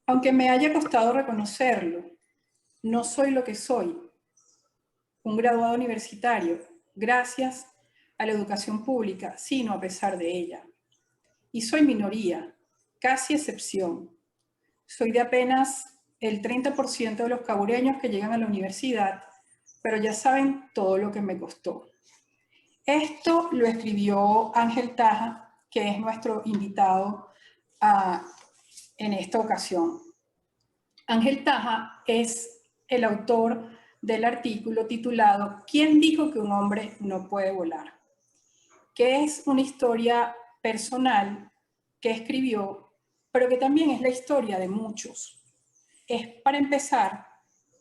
Aunque me haya costado reconocerlo, no soy lo que soy, un graduado universitario, gracias a la educación pública, sino a pesar de ella. Y soy minoría, casi excepción. Soy de apenas el 30% de los cabureños que llegan a la universidad, pero ya saben todo lo que me costó. Esto lo escribió Ángel Taja, que es nuestro invitado en esta ocasión. Ángel Taja es el autor del artículo titulado ¿Quién dijo que un hombre no puede volar?, que es una historia personal que escribió, pero que también es la historia de muchos. Es, para empezar,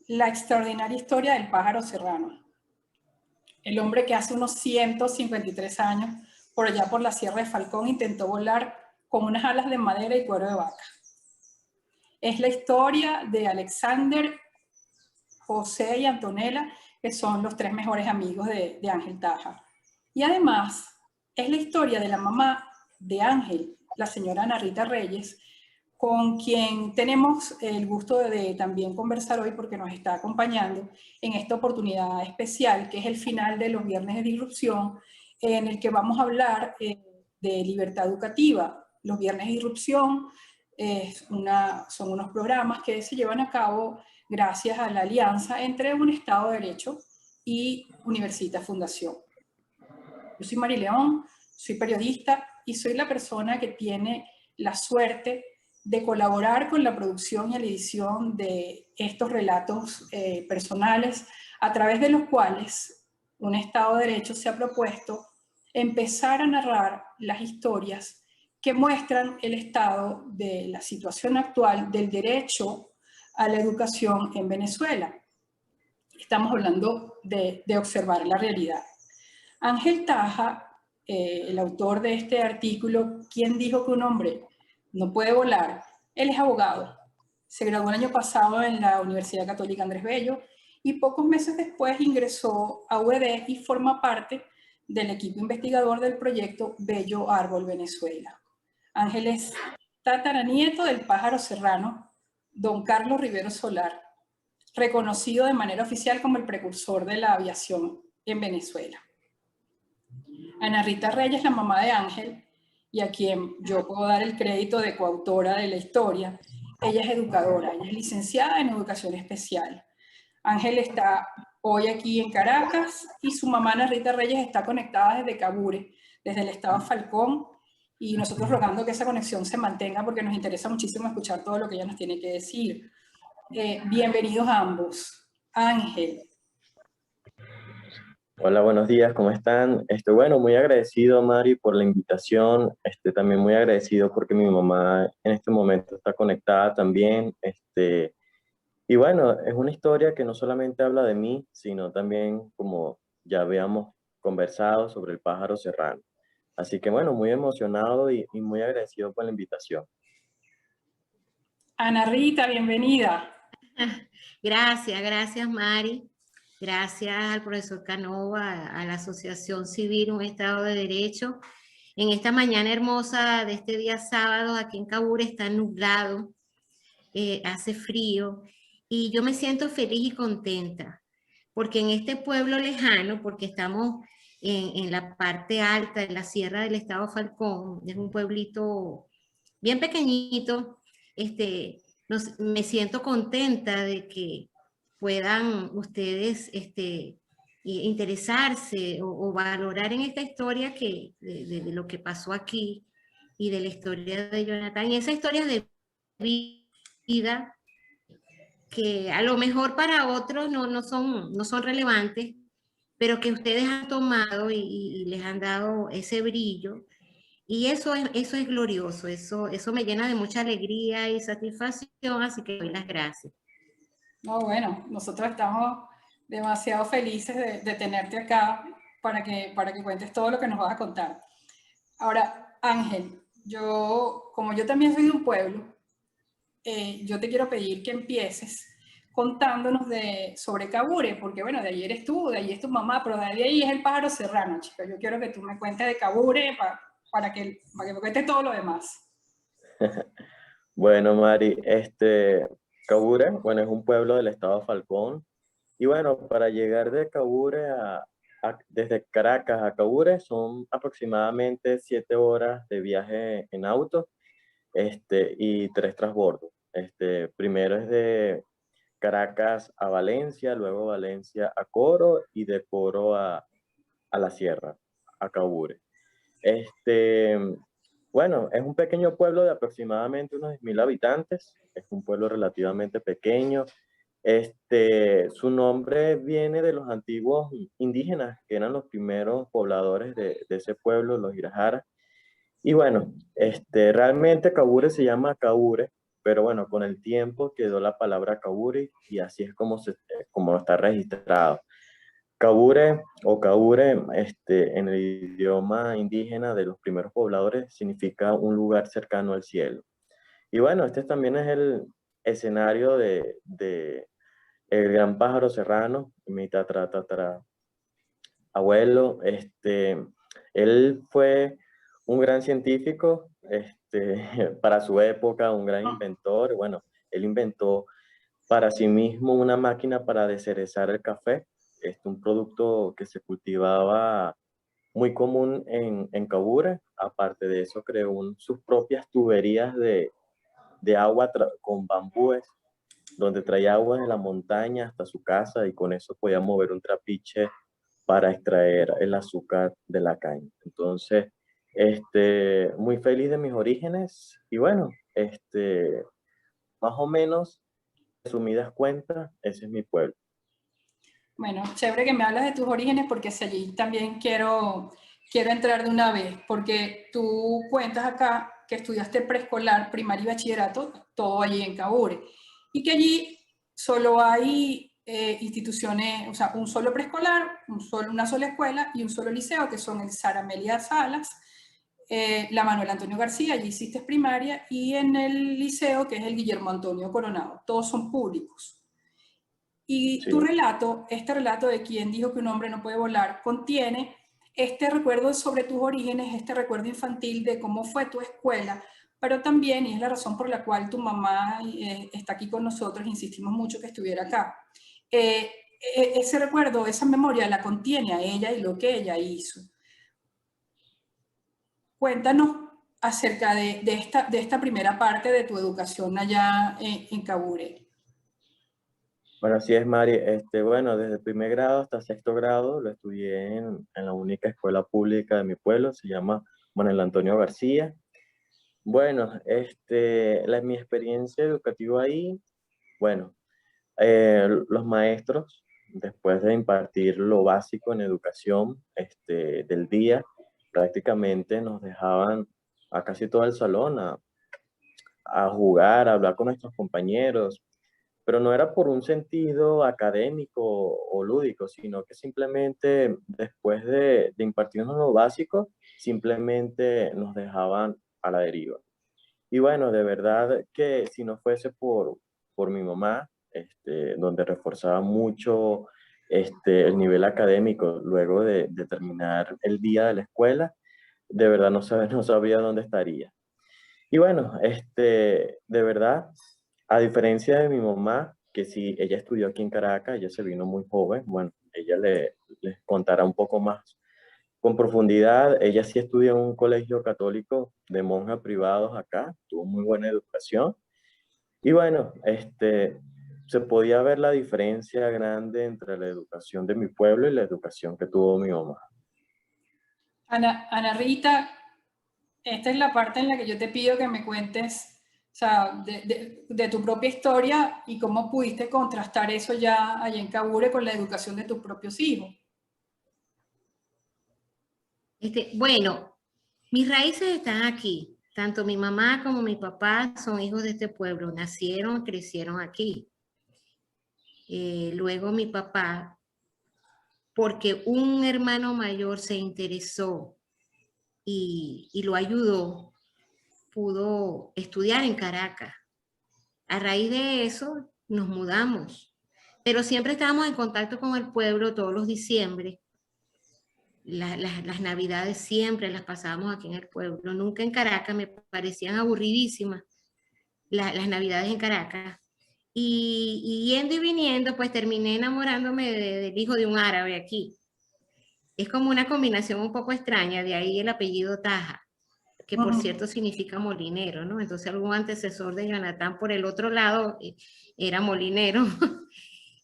la extraordinaria historia del pájaro serrano, el hombre que hace unos 153 años, por allá por la Sierra de Falcón, intentó volar con unas alas de madera y cuero de vaca. Es la historia de Alexander, José y Antonella, que son los tres mejores amigos de Ángel Taja. Y además, es la historia de la mamá de Ángel, la señora Ana Rita Reyes, con quien tenemos el gusto de también conversar hoy porque nos está acompañando en esta oportunidad especial, que es el final de los Viernes de Disrupción, en el que vamos a hablar de libertad educativa. Los Viernes de Disrupción son unos programas que se llevan a cabo gracias a la alianza entre un Estado de Derecho y Universitas Fundación. Yo soy Mari León, soy periodista y soy la persona que tiene la suerte de colaborar con la producción y la edición de estos relatos personales, a través de los cuales un Estado de Derecho se ha propuesto empezar a narrar las historias que muestran el estado de la situación actual del derecho a la educación en Venezuela. Estamos hablando de observar la realidad. Ángel Taja, el autor de este artículo, ¿Quién dijo que un hombre no puede volar?, él es abogado. Se graduó el año pasado en la Universidad Católica Andrés Bello y pocos meses después ingresó a UED y forma parte del equipo investigador del proyecto Bello Árbol Venezuela. Ángel es tataranieto del pájaro serrano, don Carlos Rivero Solar, reconocido de manera oficial como el precursor de la aviación en Venezuela. Ana Rita Reyes, la mamá de Ángel, y a quien yo puedo dar el crédito de coautora de la historia, ella es educadora, ella es licenciada en educación especial. Ángel está hoy aquí en Caracas y su mamá Ana Rita Reyes está conectada desde Cabure, desde el estado Falcón, y nosotros rogando que esa conexión se mantenga porque nos interesa muchísimo escuchar todo lo que ella nos tiene que decir. Bienvenidos a ambos. Ángel. Hola, buenos días, ¿cómo están? Bueno, muy agradecido, Mari, por la invitación. También muy agradecido porque mi mamá en este momento está conectada también. Y bueno, es una historia que no solamente habla de mí, sino también, como ya habíamos conversado, sobre el pájaro serrano. Así que bueno, muy emocionado y muy agradecido por la invitación. Ana Rita, bienvenida. Gracias Mari. Gracias al profesor Canova, a la Asociación Civil Un Estado de Derecho. En esta mañana hermosa de este día sábado, aquí en Cabure está nublado, hace frío, y yo me siento feliz y contenta, porque en este pueblo lejano, porque estamos en la parte alta de la sierra del estado Falcón, es un pueblito bien pequeñito, me siento contenta de que puedan ustedes interesarse o valorar en esta historia de lo que pasó aquí y de la historia de Jonathan. Y esa historia de vida que a lo mejor para otros no son relevantes, pero que ustedes han tomado y les han dado ese brillo. Y eso es glorioso, eso me llena de mucha alegría y satisfacción, así que doy las gracias. No, bueno, nosotros estamos demasiado felices de tenerte acá para que cuentes todo lo que nos vas a contar. Ahora, Ángel, como yo también soy de un pueblo, yo te quiero pedir que empieces contándonos sobre Cabure, porque bueno, de ahí eres tú, de ahí es tu mamá, pero de ahí es el pájaro serrano, chica. Yo quiero que tú me cuentes de Cabure para que me cuentes todo lo demás. Bueno, Mari, Caure, bueno, es un pueblo del estado Falcón. Y bueno, para llegar de Caure desde Caracas a Caure son aproximadamente 7 horas de viaje en auto, y 3 transbordos. Primero es de Caracas a Valencia, luego Valencia a Coro y de Coro a la Sierra, a Caure. Este, bueno, es un pequeño pueblo de aproximadamente unos 10.000 habitantes. Es un pueblo relativamente pequeño. Su nombre viene de los antiguos indígenas, que eran los primeros pobladores de ese pueblo, los Irajara. Y bueno, realmente Caure se llama Caure, pero bueno, con el tiempo quedó la palabra Caure y así es como está registrado. Caure o Caure, en el idioma indígena de los primeros pobladores, significa un lugar cercano al cielo. Y bueno, este también es el escenario de el gran pájaro serrano, mi tatara abuelo. Él fue un gran científico, para su época, un gran inventor. Bueno, él inventó para sí mismo una máquina para descerezar el café, un producto que se cultivaba muy común en Caure. Aparte de eso, creó sus propias tuberías de agua con bambúes, donde traía agua de la montaña hasta su casa y con eso podía mover un trapiche para extraer el azúcar de la caña. Entonces, muy feliz de mis orígenes y bueno, más o menos, resumidas cuentas, ese es mi pueblo. Bueno, chévere que me hablas de tus orígenes porque hacia allí también quiero entrar de una vez, porque tú cuentas acá que estudiaste preescolar, primaria y bachillerato, todo allí en Caure, y que allí solo hay instituciones, o sea, un solo preescolar, una sola escuela y un solo liceo, que son el Sara Amelia Salas, la Manuel Antonio García, allí hiciste primaria, y en el liceo, que es el Guillermo Antonio Coronado, todos son públicos. Y tu Sí. relato, este relato de quien dijo que un hombre no puede volar, contiene este recuerdo sobre tus orígenes, este recuerdo infantil de cómo fue tu escuela, pero también, y es la razón por la cual tu mamá está aquí con nosotros, insistimos mucho que estuviera acá, ese recuerdo, esa memoria la contiene a ella y lo que ella hizo. Cuéntanos acerca de esta primera parte de tu educación allá en Caure. Bueno, así es, Mari. Bueno, desde primer grado hasta sexto grado lo estudié en la única escuela pública de mi pueblo, se llama Manuel Antonio García. Bueno, mi experiencia educativa ahí, bueno, los maestros, después de impartir lo básico en educación, del día, prácticamente nos dejaban a casi todo el salón a jugar, a hablar con nuestros compañeros, pero no era por un sentido académico o lúdico, sino que simplemente después de impartirnos lo básico, simplemente nos dejaban a la deriva. Y bueno, de verdad que si no fuese por mi mamá, donde reforzaba mucho el nivel académico luego de terminar el día de la escuela, de verdad no sabría dónde estaría. Y bueno, de verdad, a diferencia de mi mamá, que si ella estudió aquí en Caracas, ella se vino muy joven, bueno, ella les contará un poco más con profundidad. Ella sí estudió en un colegio católico de monjas privados acá, tuvo muy buena educación. Y bueno, se podía ver la diferencia grande entre la educación de mi pueblo y la educación que tuvo mi mamá. Ana Rita, esta es la parte en la que yo te pido que me cuentes, o sea, de tu propia historia y cómo pudiste contrastar eso ya allá en Caure con la educación de tus propios hijos. Bueno, mis raíces están aquí. Tanto mi mamá como mi papá son hijos de este pueblo. Nacieron, crecieron aquí. Luego mi papá, porque un hermano mayor se interesó y lo ayudó, pudo estudiar en Caracas. A raíz de eso nos mudamos, pero siempre estábamos en contacto con el pueblo todos los diciembre. Las navidades siempre las pasábamos aquí en el pueblo, nunca en Caracas, me parecían aburridísimas. las navidades en Caracas. Y yendo y viniendo, pues terminé enamorándome del hijo de un árabe aquí. Es como una combinación un poco extraña, de ahí el apellido Taha, que por cierto significa molinero, ¿no? Entonces algún antecesor de Jonathan por el otro lado era molinero.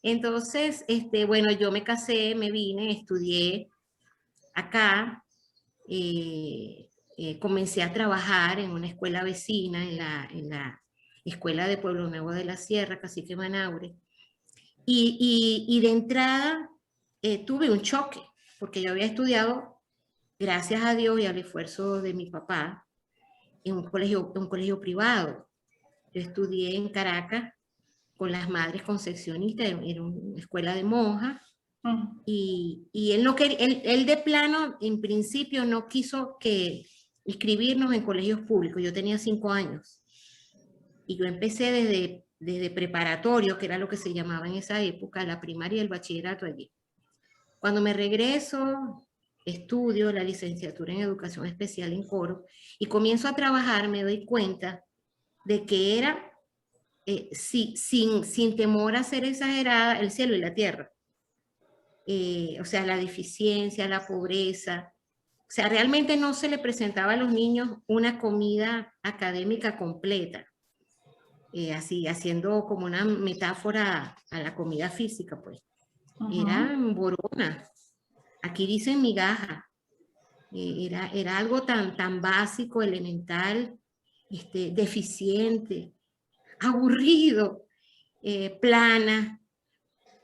Entonces, bueno, yo me casé, me vine, estudié acá, comencé a trabajar en una escuela vecina, en la escuela de Pueblo Nuevo de la Sierra, Cacique Manaure, y de entrada tuve un choque, porque yo había estudiado, gracias a Dios y al esfuerzo de mi papá, en un colegio privado. Yo estudié en Caracas con las madres concepcionistas, era una escuela de monjas, y él, no quería, él de plano, en principio, no quiso que inscribirnos en colegios públicos. Yo tenía 5 años, y yo empecé desde preparatorio, que era lo que se llamaba en esa época, la primaria y el bachillerato allí. Cuando me regreso, estudio la licenciatura en Educación Especial en Coro, y comienzo a trabajar, me doy cuenta de que era, sin temor a ser exagerada, el cielo y la tierra. O sea, la deficiencia, la pobreza. O sea, realmente no se le presentaba a los niños una comida académica completa. Así, haciendo como una metáfora a la comida física, pues. Eran borona. Aquí dicen migaja. Era algo tan básico, elemental, deficiente, aburrido, plana.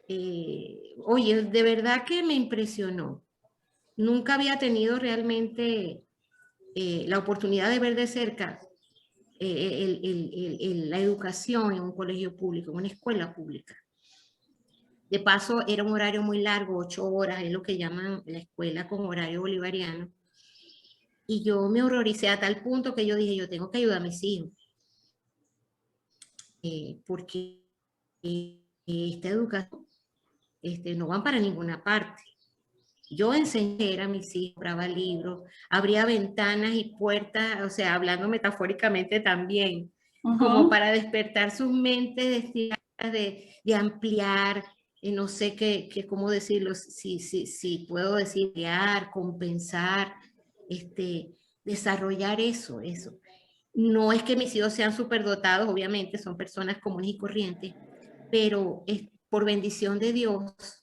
Oye, de verdad que me impresionó. Nunca había tenido realmente la oportunidad de ver de cerca la educación en un colegio público, en una escuela pública. De paso, era un horario muy largo, 8 horas, es lo que llaman la escuela con horario bolivariano. Y yo me horroricé a tal punto que yo dije, yo tengo que ayudar a mis hijos. Porque esta educación no van para ninguna parte. Yo enseñé a mis hijos, compraba libros, abría ventanas y puertas, o sea, hablando metafóricamente también, como para despertar sus mentes de ampliar, no sé cómo decirlo, si puedo decir, crear, compensar, desarrollar eso. No es que mis hijos sean superdotados, obviamente, son personas comunes y corrientes, pero por bendición de Dios,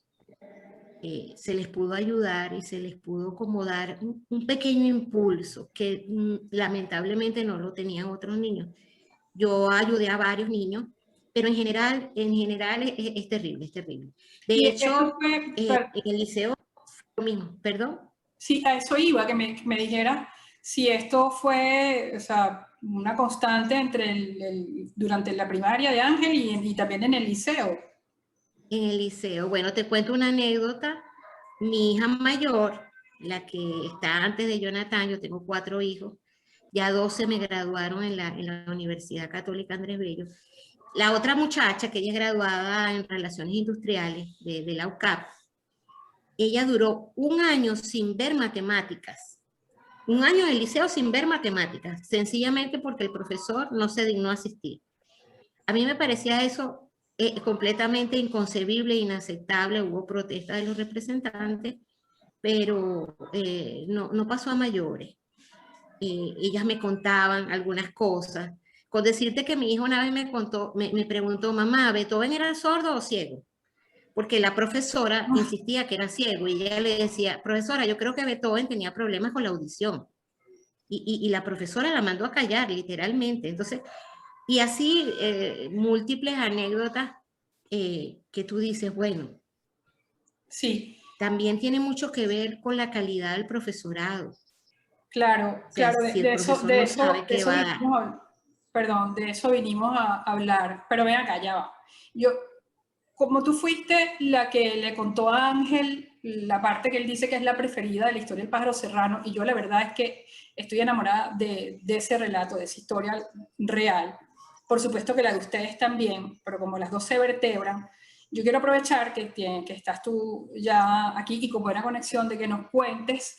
se les pudo ayudar y se les pudo como dar un pequeño impulso que lamentablemente no lo tenían otros niños. Yo ayudé a varios niños, pero en general es terrible, es terrible. De hecho, en el liceo, lo mismo, perdón. Sí, a eso iba, que me dijera si esto fue, o sea, una constante durante la primaria de Ángel y también en el liceo. En el liceo, bueno, te cuento una anécdota. Mi hija mayor, la que está antes de Jonathan, yo tengo 4 hijos, ya 2 se me graduaron en la Universidad Católica Andrés Bello. La otra muchacha, que ella es graduada en Relaciones Industriales de la UCAP, ella duró 1 año sin ver matemáticas. 1 año en el liceo sin ver matemáticas, sencillamente porque el profesor no se dignó a asistir. A mí me parecía eso completamente inconcebible, inaceptable. Hubo protestas de los representantes, pero no pasó a mayores. Ellas me contaban algunas cosas. Con decirte que mi hijo una vez me preguntó, mamá, ¿Beethoven era sordo o ciego? Porque la profesora insistía que era ciego y ella le decía, profesora, yo creo que Beethoven tenía problemas con la audición. Y la profesora la mandó a callar, literalmente. Entonces, y así múltiples anécdotas que tú dices, bueno, sí, también tiene mucho que ver con la calidad del profesorado. Claro, O sea, claro, si el profesor no sabe qué va a dar. Perdón, de eso vinimos a hablar, pero ven acá, ya va. Como tú fuiste la que le contó a Ángel la parte que él dice que es la preferida de la historia del pájaro serrano, y yo la verdad es que estoy enamorada de ese relato, de esa historia real. Por supuesto que la de ustedes también, pero como las dos se vertebran, yo quiero aprovechar que estás tú ya aquí y con buena conexión de que nos cuentes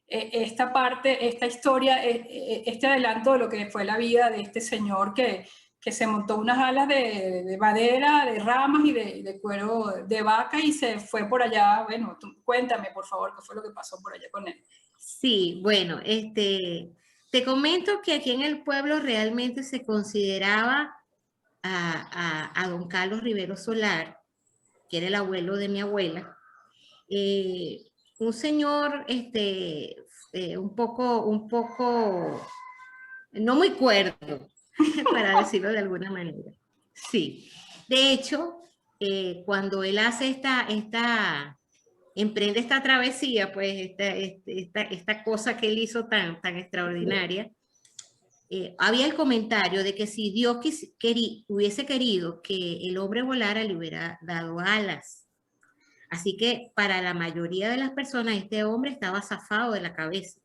esta parte, esta historia, este adelanto de lo que fue la vida de este señor que que se montó unas alas de madera, de ramas y de cuero de vaca y se fue por allá. Bueno, cuéntame, por favor, qué fue lo que pasó por allá con él. Sí, bueno, te comento que aquí en el pueblo realmente se consideraba a don Carlos Rivero Solar, que era el abuelo de mi abuela, un señor un poco, no muy cuerdo, para decirlo de alguna manera. Sí, de hecho, cuando él hace emprende esta travesía, pues esta cosa que él hizo tan extraordinaria, había el comentario de que si Dios hubiese querido que el hombre volara, le hubiera dado alas. Así que para la mayoría de las personas, este hombre estaba zafado de la cabeza.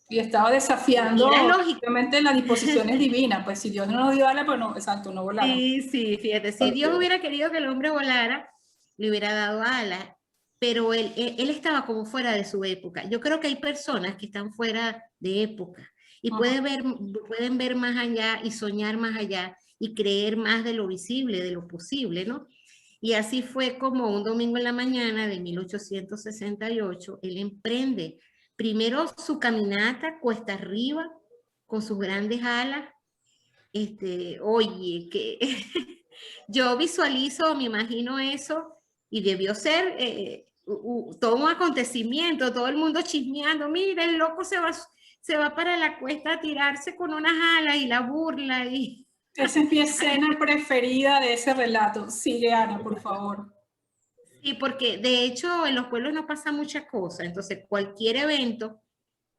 Y estaba desafiando, obviamente, las disposiciones divinas. Pues si Dios no nos dio alas, pues no, exacto, no volaba. Sí, fíjate, si Dios hubiera querido que el hombre volara, le hubiera dado alas, pero él estaba como fuera de su época. Yo creo que hay personas que están fuera de época y pueden ver más allá y soñar más allá y creer más de lo visible, de lo posible, ¿no? Y así fue como un domingo en la mañana de 1868, él emprende primero su caminata cuesta arriba con sus grandes alas. Oye, que yo visualizo, me imagino eso, y debió ser todo un acontecimiento, todo el mundo chismeando, mira, el loco se va para la cuesta a tirarse con unas alas y la burla. Esa es mi escena preferida de ese relato. Sigue, Ana, por favor. Sí, porque de hecho en los pueblos no pasa mucha cosa, entonces cualquier evento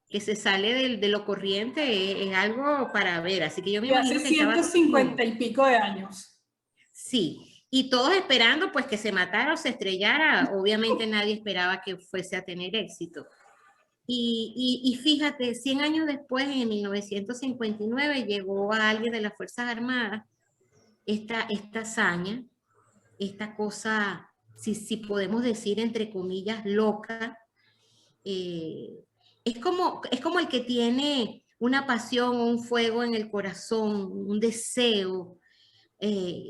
que se sale de lo corriente es algo para ver, así que yo me imagino hace que 150 y pico de años. Sí, y todos esperando pues que se matara o se estrellara, obviamente nadie esperaba que fuese a tener éxito. Y fíjate, 100 años después, en 1959, llegó a alguien de las Fuerzas Armadas esta hazaña, esta cosa, si podemos decir entre comillas, loca. Es como el que tiene una pasión, un fuego en el corazón, un deseo,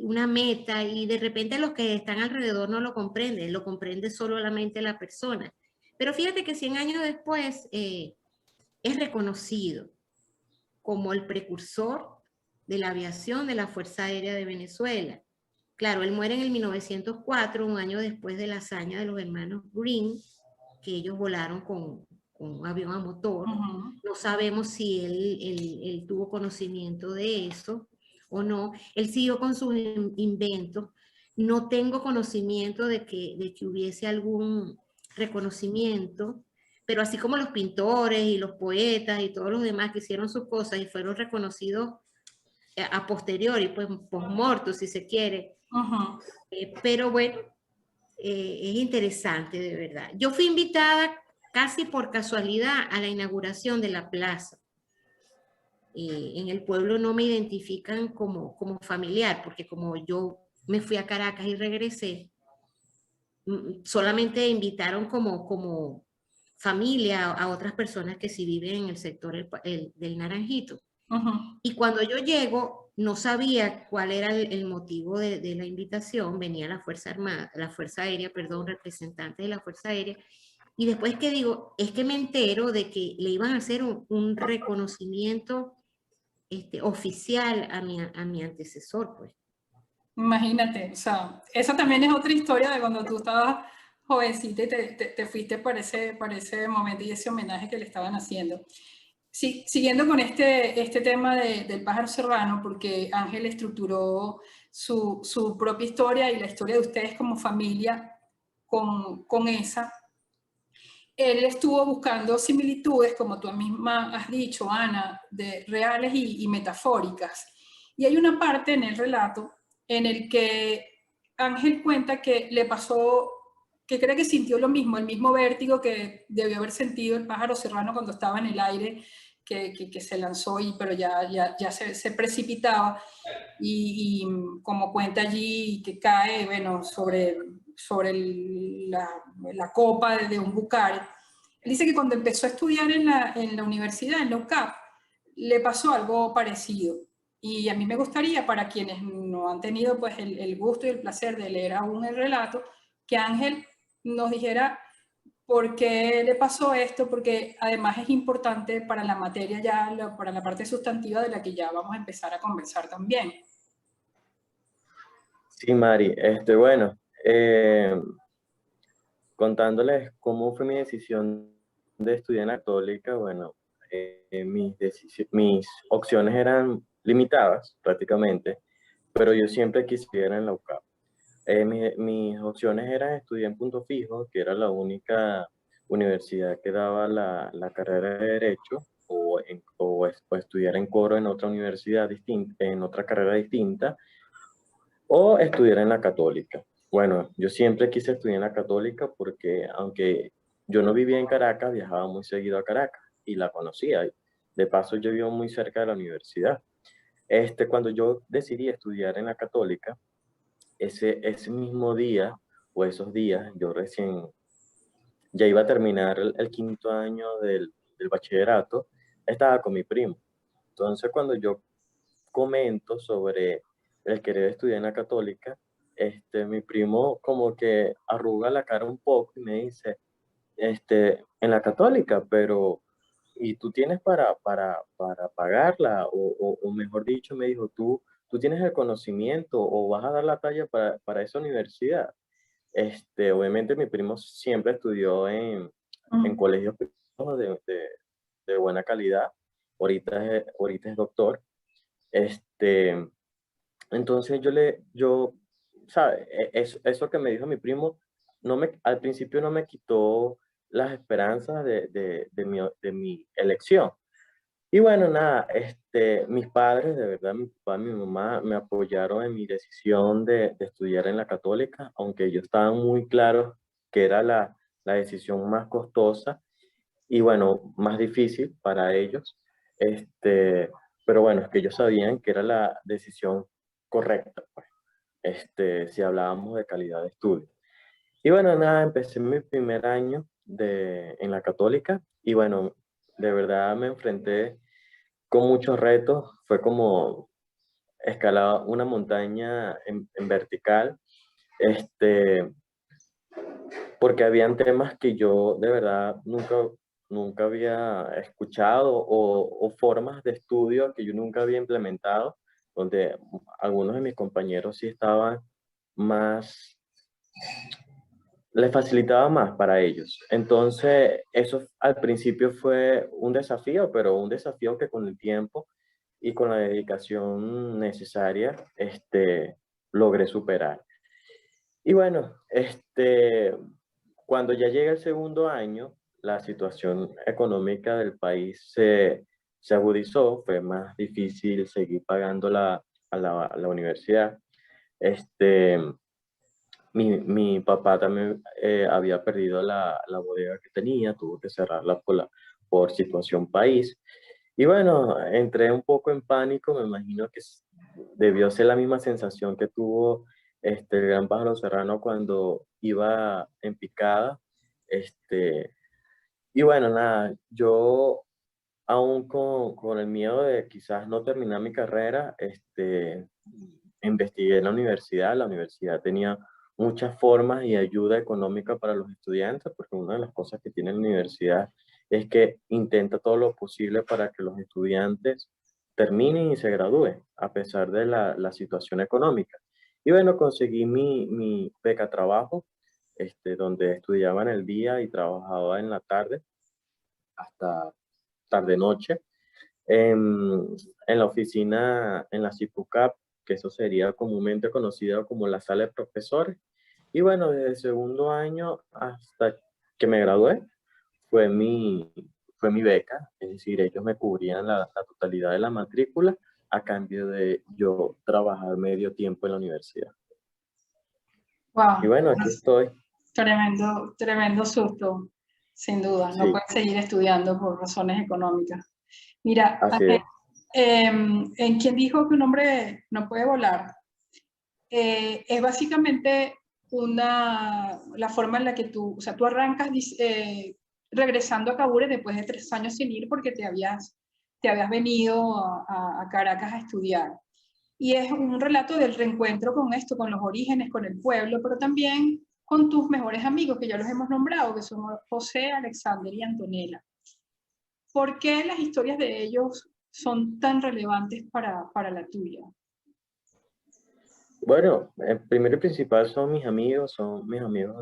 una meta, y de repente los que están alrededor no lo comprenden, lo comprende solamente la persona. Pero fíjate que 100 años después es reconocido como el precursor de la aviación de la Fuerza Aérea de Venezuela. Claro, él muere en el 1904, un año después de la hazaña de los hermanos Green, que ellos volaron con un avión a motor. No sabemos si él tuvo conocimiento de eso o no. Él siguió con sus inventos. No tengo conocimiento de que hubiese algún reconocimiento, pero así como los pintores y los poetas y todos los demás que hicieron sus cosas y fueron reconocidos a posteriori, pues post-mortem, si se quiere. Pero bueno, es interesante, de verdad. Yo fui invitada casi por casualidad a la inauguración de la plaza. En el pueblo no me identifican como familiar, porque como yo me fui a Caracas y regresé, solamente invitaron como familia a otras personas que sí viven en el sector del Naranjito. Y cuando yo llego, no sabía cuál era el motivo de la invitación. Venía la Fuerza Armada, la Fuerza Aérea, perdón, representante de la Fuerza Aérea. Y después que digo, es que me entero de que le iban a hacer un reconocimiento oficial a mi antecesor, pues. Imagínate, o sea, esa también es otra historia de cuando tú estabas jovencita y te fuiste para ese momento y ese homenaje que le estaban haciendo. Sí, siguiendo con este tema del pájaro serrano, porque Ángel estructuró su propia historia y la historia de ustedes como familia con esa. Él estuvo buscando similitudes, como tú misma has dicho, Ana, de reales y metafóricas. Y hay una parte en el relato en el que Ángel cuenta que le pasó, que cree que sintió lo mismo, el mismo vértigo que debió haber sentido el pájaro serrano cuando estaba en el aire, que se lanzó, pero ya se precipitaba, y como cuenta allí, que cae, bueno, sobre la copa de un bucar. Él dice que cuando empezó a estudiar en la universidad, en la UCAP, le pasó algo parecido. Y a mí me gustaría, para quienes no han tenido pues el gusto y el placer de leer aún el relato, que Ángel nos dijera por qué le pasó esto, porque además es importante para la materia ya, para la parte sustantiva de la que ya vamos a empezar a conversar también. Sí, Mari, bueno, contándoles cómo fue mi decisión de estudiar en la Católica, bueno, mis opciones eran limitadas prácticamente, pero yo siempre quisiera en la UCAP. Mis opciones eran estudiar en Punto Fijo, que era la única universidad que daba la carrera de Derecho, o estudiar en Coro en otra universidad distinta, en otra carrera distinta, o estudiar en la Católica. Bueno, yo siempre quise estudiar en la Católica porque aunque yo no vivía en Caracas, viajaba muy seguido a Caracas y la conocía. De paso, yo vivo muy cerca de la universidad. Cuando yo decidí estudiar en la Católica, ese mismo día o esos días, yo recién ya iba a terminar el quinto año del bachillerato, estaba con mi primo. Entonces, cuando yo comento sobre el querer estudiar en la Católica, mi primo como que arruga la cara un poco y me dice, en la Católica, pero ¿y tú tienes para pagarla? O mejor dicho, me dijo, ¿tú tienes el conocimiento o vas a dar la talla para esa universidad? Obviamente mi primo siempre estudió en colegios privados de buena calidad, ahorita es doctor. Este, entonces ¿sabe? Eso que me dijo mi primo, al principio no me quitó las esperanzas de mi elección. Y bueno, nada, mis padres, de verdad, mi papá y mi mamá me apoyaron en mi decisión de estudiar en la Católica, aunque ellos estaban muy claros que era la decisión más costosa y bueno, más difícil para ellos. Pero bueno, es que ellos sabían que era la decisión correcta, pues, si hablábamos de calidad de estudio. Y bueno, nada, empecé mi primer año en la Católica y bueno, de verdad me enfrenté con muchos retos. Fue como escalar una montaña en vertical, este, porque habían temas que yo de verdad nunca había escuchado o formas de estudio que yo nunca había implementado, donde algunos de mis compañeros sí estaban más, les facilitaba más para ellos. Entonces, eso al principio fue un desafío, pero un desafío que con el tiempo y con la dedicación necesaria, logré superar. Y bueno, cuando ya llega el segundo año, la situación económica del país se agudizó, fue más difícil seguir pagando a la universidad. Este, mi papá también había perdido la bodega que tenía, tuvo que cerrarla por situación país. Y bueno, entré un poco en pánico, me imagino que debió ser la misma sensación que tuvo el gran pájaro serrano cuando iba en picada. Y bueno, nada, yo aún con el miedo de quizás no terminar mi carrera, investigué en la universidad tenía muchas formas y ayuda económica para los estudiantes, porque una de las cosas que tiene la universidad es que intenta todo lo posible para que los estudiantes terminen y se gradúen, a pesar de la situación económica. Y bueno, conseguí mi beca trabajo, donde estudiaba en el día y trabajaba en la tarde, hasta tarde-noche, en la oficina, en la CIPUCAP, que eso sería comúnmente conocido como la sala de profesores. Y bueno, desde el segundo año hasta que me gradué, fue mi beca, es decir, ellos me cubrían la totalidad de la matrícula a cambio de yo trabajar medio tiempo en la universidad. Y Wow, bueno, aquí estoy. tremendo, tremendo susto, sin duda. No Sí, puedes seguir estudiando por razones económicas. Mira, así es. en quien dijo que un hombre no puede volar, es básicamente la forma en la que tú arrancas regresando a Cabures después de 3 años sin ir porque te habías te habías venido a Caracas a estudiar. Y es un relato del reencuentro con esto, con los orígenes, con el pueblo, pero también con tus mejores amigos, que ya los hemos nombrado, que son José, Alexander y Antonella. ¿Por qué las historias de ellos son tan relevantes para la tuya? Bueno, primero y principal son mis amigos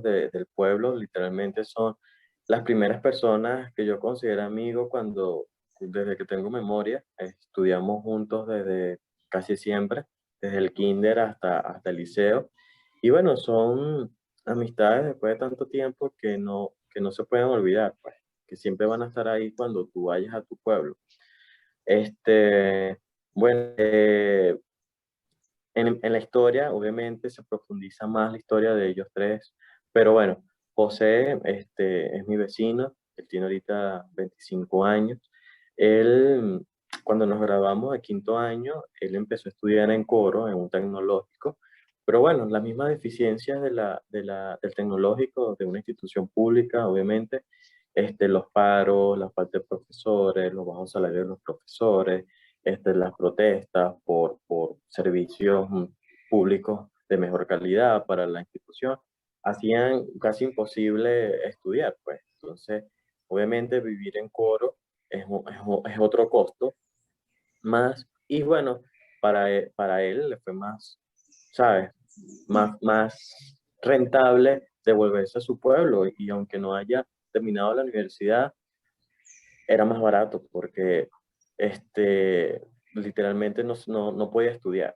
del pueblo, literalmente son las primeras personas que yo considero amigos desde que tengo memoria, estudiamos juntos desde casi siempre, desde el kinder hasta el liceo, y bueno, son amistades después de tanto tiempo que no se pueden olvidar, pues, que siempre van a estar ahí cuando tú vayas a tu pueblo. Este, bueno, en la historia, obviamente, se profundiza más la historia de ellos tres, pero bueno, José es mi vecino, él tiene ahorita 25 años. Él, cuando nos graduamos de quinto año, él empezó a estudiar en coro, en un tecnológico, pero bueno, las mismas deficiencias del tecnológico, de una institución pública, obviamente, los paros, la falta de profesores, los bajos salarios de los profesores, las protestas por servicios públicos de mejor calidad para la institución, hacían casi imposible estudiar, pues. Entonces, obviamente vivir en coro es otro costo más, y bueno, para él le fue más, ¿sabes? Más rentable devolverse a su pueblo, y aunque no haya terminado la universidad, era más barato porque literalmente no podía estudiar.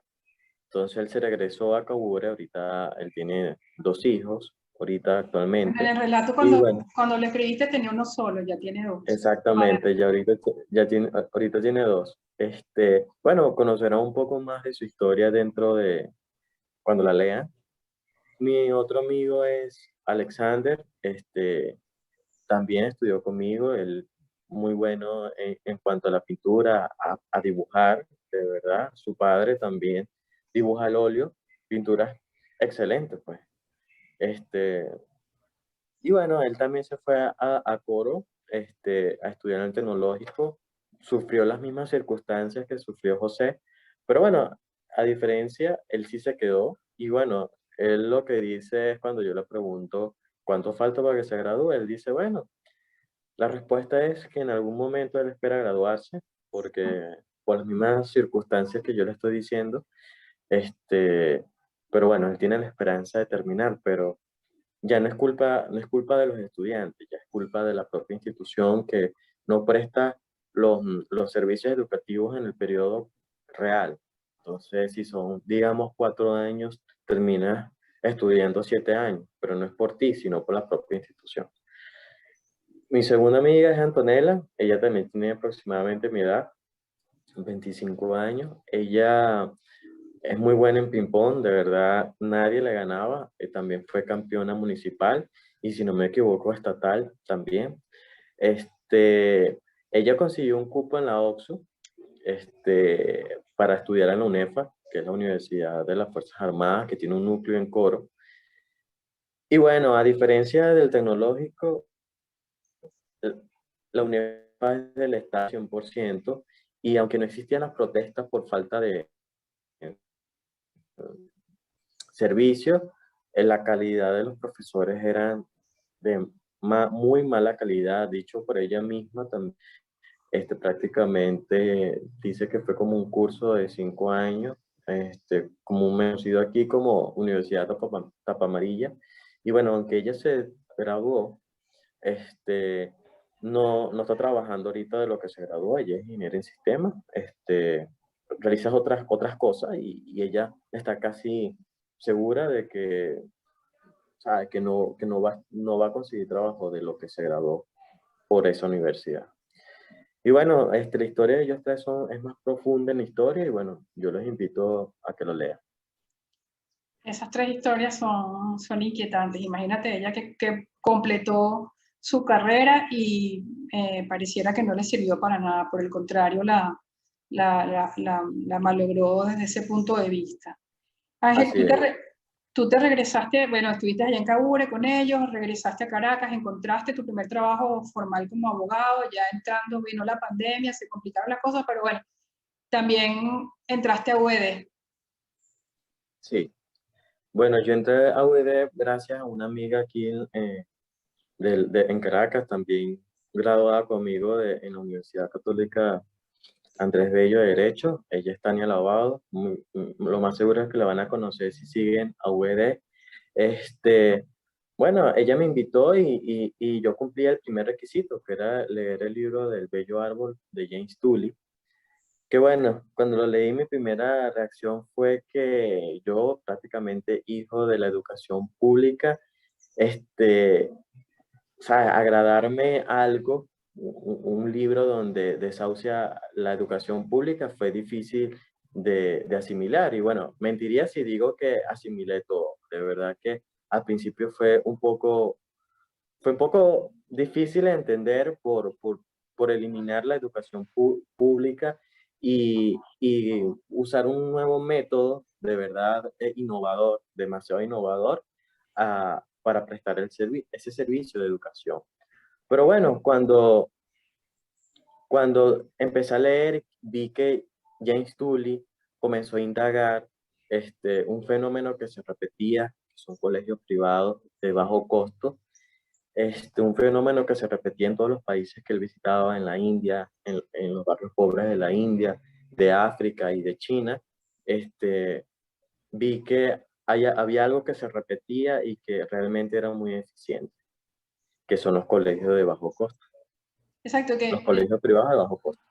Entonces él se regresó a Cabure, ahorita él tiene 2 hijos, ahorita En actualmente. el relato, Y bueno, cuando lo escribiste, tenía uno solo, ya tiene dos. exactamente, ahorita tiene 2. Bueno, conocerá un poco más de su historia cuando la lean. Mi otro amigo es Alexander, también estudió conmigo, él muy bueno en cuanto a la pintura, a dibujar, de verdad. Su padre también dibuja al óleo, pinturas excelentes, pues. Este, y bueno, él también se fue a coro, a estudiar en el tecnológico, sufrió las mismas circunstancias que sufrió José, pero bueno, a diferencia, él sí se quedó, y bueno, él lo que dice es cuando yo le pregunto cuánto falta para que se gradúe, él dice, bueno, la respuesta es que en algún momento él espera graduarse, porque por las mismas circunstancias que yo le estoy diciendo, pero bueno, él tiene la esperanza de terminar, pero ya no es culpa de los estudiantes, ya es culpa de la propia institución que no presta los servicios educativos en el periodo real. Entonces, si son, digamos, 4 años, terminas estudiando 7 años, pero no es por ti, sino por la propia institución. Mi segunda amiga es Antonella, ella también tiene aproximadamente mi edad, 25 años. Ella es muy buena en ping-pong, de verdad nadie le ganaba. También fue campeona municipal y si no me equivoco estatal también. Ella consiguió un cupo en la OXU para estudiar en la UNEFA, que es la Universidad de las Fuerzas Armadas, que tiene un núcleo en Coro. Y bueno, a diferencia del tecnológico, la UNEFA es del Estado 100%, y aunque no existían las protestas por falta de servicio, la calidad de los profesores eran de muy mala calidad, dicho por ella misma también. Prácticamente dice que fue como un curso de 5 años, comúnmente conocido aquí como Universidad Tapa Amarilla. Y bueno, aunque ella se graduó, no está trabajando ahorita de lo que se graduó, ella es ingeniera en sistemas, realiza otras cosas, y ella está casi segura de que, sabe, que no va a conseguir trabajo de lo que se graduó por esa universidad. Y bueno, la historia de ellos tres es más profunda en la historia, y bueno, yo les invito a que lo lean. Esas tres historias son inquietantes. Imagínate ella que completó su carrera y pareciera que no le sirvió para nada. Por el contrario, la malogró desde ese punto de vista. Ángel, Así es. tú te regresaste, bueno, estuviste allá en Caure con ellos, regresaste a Caracas, encontraste tu primer trabajo formal como abogado, ya entrando, vino la pandemia, se complicaron las cosas, pero bueno, también entraste a UED. Sí. Bueno, yo entré a UED gracias a una amiga aquí en Caracas, también graduada conmigo en la Universidad Católica Andrés Bello de Derecho. Ella es Tania Lavado. Lo más seguro es que la van a conocer si siguen a UED. Bueno, ella me invitó y yo cumplí el primer requisito, que era leer el libro del Bello Árbol de James Tully. Que bueno, cuando lo leí mi primera reacción fue que yo, prácticamente hijo de la educación pública, o sea, agradarme algo, un libro donde desahucia la educación pública fue difícil de asimilar. Y bueno, mentiría si digo que asimilé todo. De verdad que al principio fue un poco difícil de entender por eliminar la educación pública y usar un nuevo método de verdad innovador, demasiado innovador, para prestar ese servicio de educación. Pero bueno, cuando empecé a leer, vi que James Tully comenzó a indagar un fenómeno que se repetía, que son colegios privados de bajo costo, un fenómeno que se repetía en todos los países que él visitaba, en la India, en los barrios pobres de la India, de África y de China. Vi que había algo que se repetía y que realmente era muy eficiente, que son los colegios de bajo costo. Exacto, Los colegios privados de bajo costo.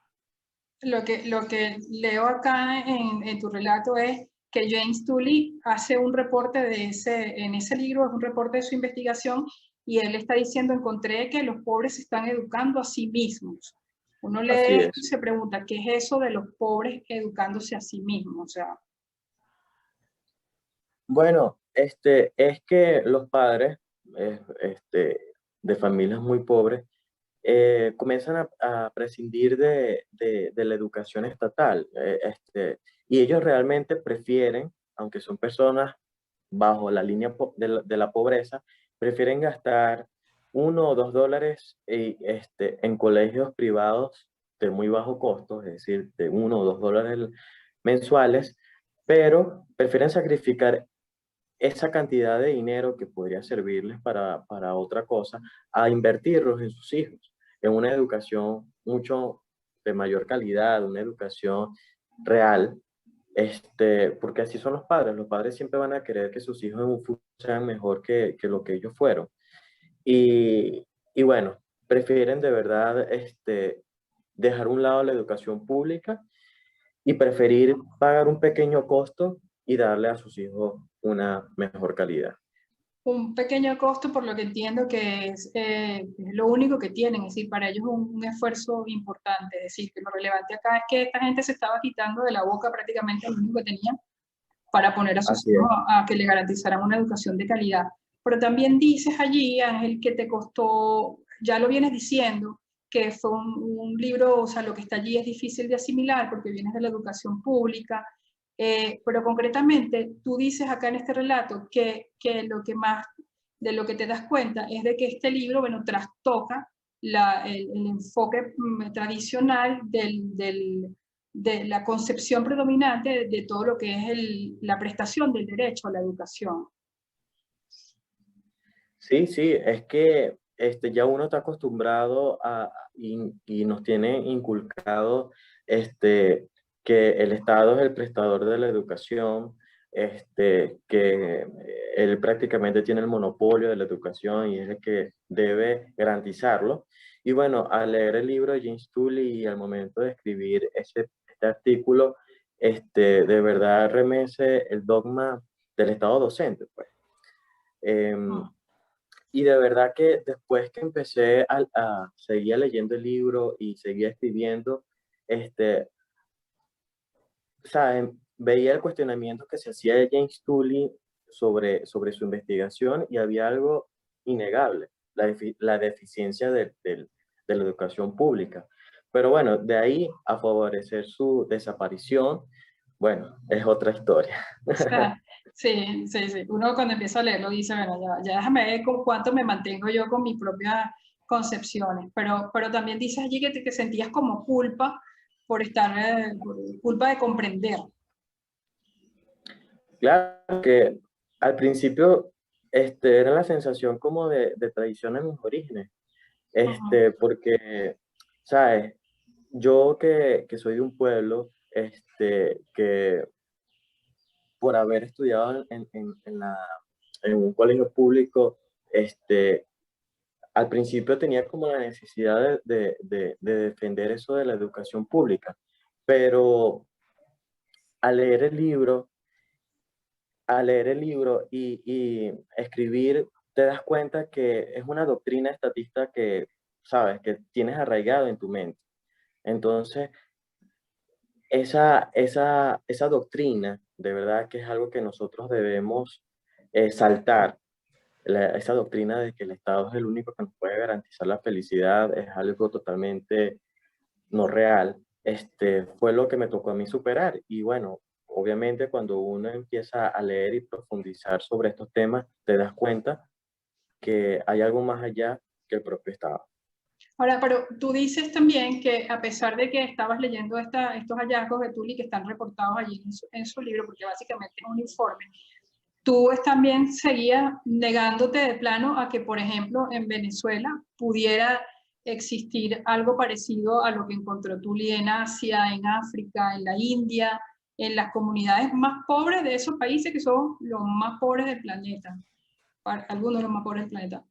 Lo que leo acá en tu relato es que James Tully hace un reporte en ese libro, es un reporte de su investigación, y él está diciendo, encontré que los pobres se están educando a sí mismos. Uno lee esto y se pregunta, ¿qué es eso de los pobres educándose a sí mismos? O sea, bueno, es que los padres de familias muy pobres comienzan a prescindir de la educación estatal, y ellos realmente prefieren, aunque son personas bajo la línea de la pobreza, prefieren gastar $1 o $2 en colegios privados de muy bajo costo, es decir, de $1 o $2 mensuales, pero prefieren sacrificar esa cantidad de dinero que podría servirles para otra cosa, a invertirlos en sus hijos, en una educación mucho de mayor calidad, una educación real, porque así son los padres siempre van a querer que sus hijos en un futuro sean mejor que lo que ellos fueron. Y bueno, prefieren de verdad dejar a un lado la educación pública y preferir pagar un pequeño costo y darle a sus hijos una mejor calidad. un pequeño costo, por lo que entiendo que es lo único que tienen, es decir, para ellos un esfuerzo importante. Es decir, que lo relevante acá es que esta gente se estaba quitando de la boca prácticamente lo único que tenían para poner a sus hijos a que le garantizaran una educación de calidad. Pero también dices allí, Ángel, que te costó, ya lo vienes diciendo, que fue un libro, o sea, lo que está allí es difícil de asimilar porque vienes de la educación pública, pero concretamente tú dices acá en este relato que lo que más, de lo que te das cuenta es de que este libro, bueno, trastoca el enfoque tradicional de la concepción predominante de todo lo que es la prestación del derecho a la educación. Sí, sí, es que ya uno está acostumbrado y nos tiene inculcado que el Estado es el prestador de la educación, que él prácticamente tiene el monopolio de la educación y es el que debe garantizarlo. Y bueno, al leer el libro de James Tully y al momento de escribir este artículo, de verdad remece el dogma del Estado docente, pues. Y de verdad que después que empecé a seguir leyendo el libro y seguía escribiendo, ¿saben? Veía el cuestionamiento que se hacía de James Tully sobre su investigación y había algo innegable, la deficiencia de la educación pública. Pero bueno, de ahí a favorecer su desaparición, bueno, es otra historia. O sea, Sí, sí, sí. Uno cuando empieza a leerlo dice, bueno, ya déjame ver con cuánto me mantengo yo con mis propias concepciones. Pero también dices allí que sentías como culpa por estar, por culpa de comprender. Claro que al principio era la sensación como de traición a mis orígenes, Ujú, porque, ¿sabes? Yo que soy de un pueblo, que por haber estudiado en un colegio público, este, al principio tenía como la necesidad de defender eso de la educación pública, pero al leer el libro, al leer el libro y escribir, te das cuenta que es una doctrina estatista que, sabes, que tienes arraigado en tu mente. Entonces, esa doctrina, de verdad que es algo que nosotros debemos saltar. Esa doctrina de que el Estado es el único que nos puede garantizar la felicidad es algo totalmente no real. Fue lo que me tocó a mí superar. Y bueno, obviamente cuando uno empieza a leer y profundizar sobre estos temas, te das cuenta que hay algo más allá que el propio Estado. Ahora, pero tú dices también que a pesar de que estabas leyendo estos hallazgos de Tully que están reportados allí en su libro, porque básicamente es un informe, tú también seguías negándote de plano a que, por ejemplo, en Venezuela pudiera existir algo parecido a lo que encontró Tully en Asia, en África, en la India, en las comunidades más pobres de esos países que son los más pobres del planeta, algunos de los más pobres del planeta.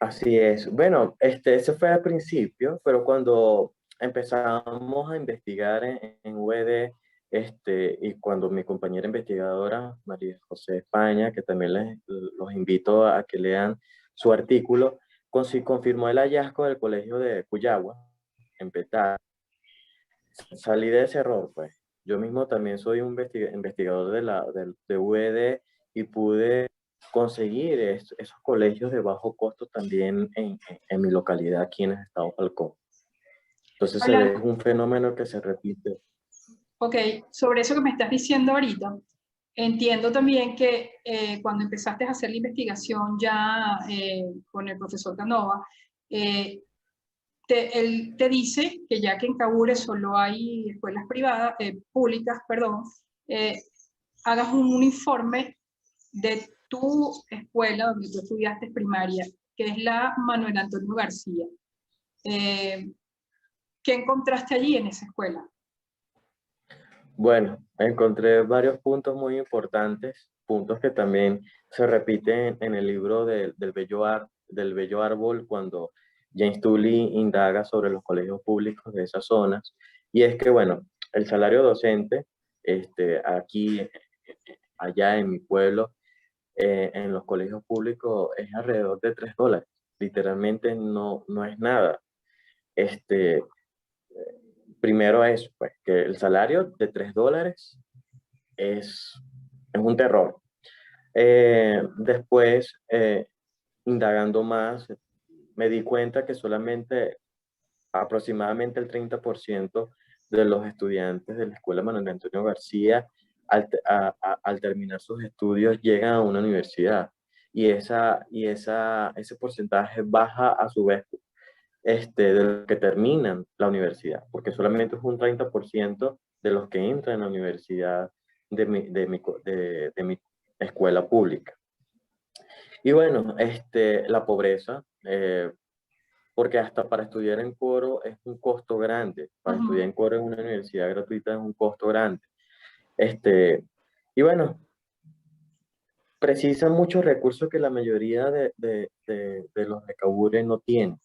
Así es. Bueno, ese fue al principio, pero cuando empezamos a investigar en UED, y cuando mi compañera investigadora, María José España, que también los invito a que lean su artículo, confirmó el hallazgo del colegio de Cuyagua, en Petare. Salí de ese error, pues. Yo mismo también soy un investigador de UED y pude conseguir esos colegios de bajo costo también en mi localidad aquí en el estado Falcón. Entonces Hablan, es un fenómeno que se repite. ok, sobre eso que me estás diciendo ahorita, entiendo también que cuando empezaste a hacer la investigación ya con el profesor Canova, eh, él te dice que ya que en Cabure solo hay escuelas privadas, públicas, perdón, eh, hagas un informe de tu escuela donde tú estudiaste primaria, que es la Manuel Antonio García. Eh, ¿Qué encontraste allí en esa escuela? Bueno, encontré varios puntos muy importantes, puntos que también se repiten en el libro del Bello Árbol cuando James Tully indaga sobre los colegios públicos de esas zonas. Y es que, bueno, el salario docente, aquí, allá en mi pueblo, en los colegios públicos es alrededor de $3. Literalmente no es nada. Este, Primero es pues, que el salario de $3 es, es un terror. Después, indagando más, me di cuenta que solamente aproximadamente el 30% de los estudiantes de la Escuela Manuel Antonio García, al terminar sus estudios, llegan a una universidad. Ese porcentaje baja a su vez de los que terminan la universidad, porque solamente es un 30% de los que entran en la universidad de mi escuela pública. Y bueno, la pobreza, porque hasta para estudiar en coro es un costo grande, Uh para estudiar -huh. en coro en una universidad gratuita es un costo grande. Y bueno, precisa muchos recursos que la mayoría de los de Cabure no tienen.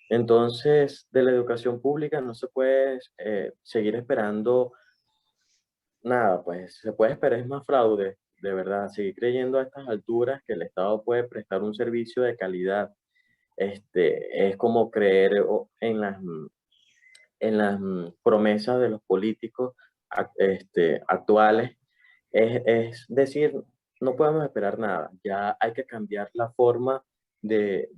Entonces, de la educación pública no se puede seguir esperando nada, pues se puede esperar es más fraude, de verdad, seguir creyendo a estas alturas que el Estado puede prestar un servicio de calidad. Es como creer en las promesas de los políticos actuales. Es decir, no podemos esperar nada, ya hay que cambiar la forma de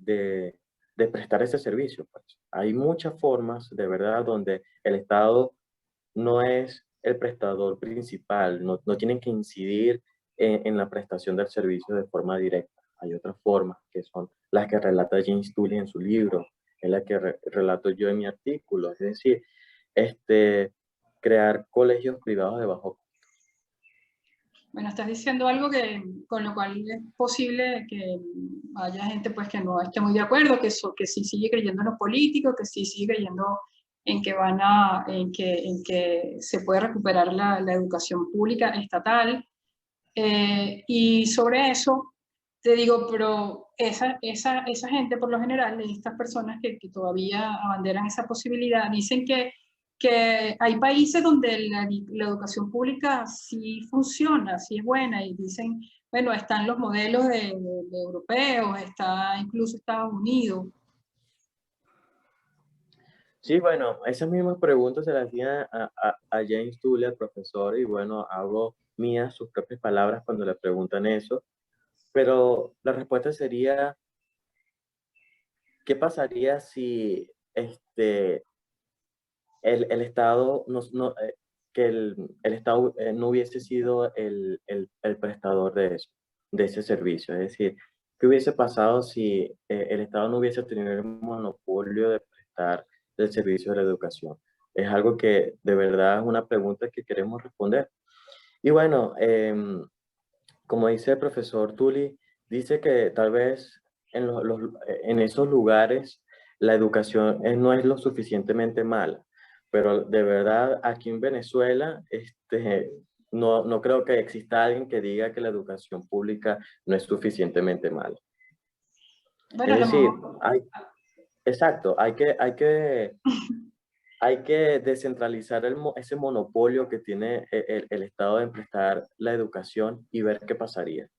prestar ese servicio, pues. Hay muchas formas, de verdad, donde el Estado no es el prestador principal, no tienen que incidir en la prestación del servicio de forma directa. Hay otras formas que son las que relata James Tully en su libro, es la que relato yo en mi artículo, es decir, crear colegios privados de bajo. Bueno, estás diciendo algo con lo cual es posible que haya gente pues, que no esté muy de acuerdo, que sí sigue creyendo en los políticos, que sí sigue creyendo en que se puede recuperar la educación pública estatal. Y sobre eso te digo, pero esa gente por lo general, estas personas que todavía abanderan esa posibilidad, dicen que hay países donde la educación pública sí funciona, sí es buena, y dicen, bueno, están los modelos de europeos, está incluso Estados Unidos. Sí, bueno, esas mismas preguntas se las hacía a James Tully, al profesor, y bueno, hago mías sus propias palabras cuando le preguntan eso, pero la respuesta sería, ¿qué pasaría si el Estado que el Estado no hubiese sido el prestador de ese servicio? Es decir, ¿qué hubiese pasado si el Estado no hubiese tenido el monopolio de prestar el servicio de la educación? Es algo que de verdad es una pregunta que queremos responder. Y bueno, como dice el profesor Tully, dice que tal vez en esos lugares la educación no es lo suficientemente mala, pero de verdad aquí en Venezuela no creo que exista alguien que diga que la educación pública no es suficientemente mala. Bueno, Es decir, mejor, exacto, hay que descentralizar ese monopolio que tiene el Estado en prestar la educación y ver qué pasaría.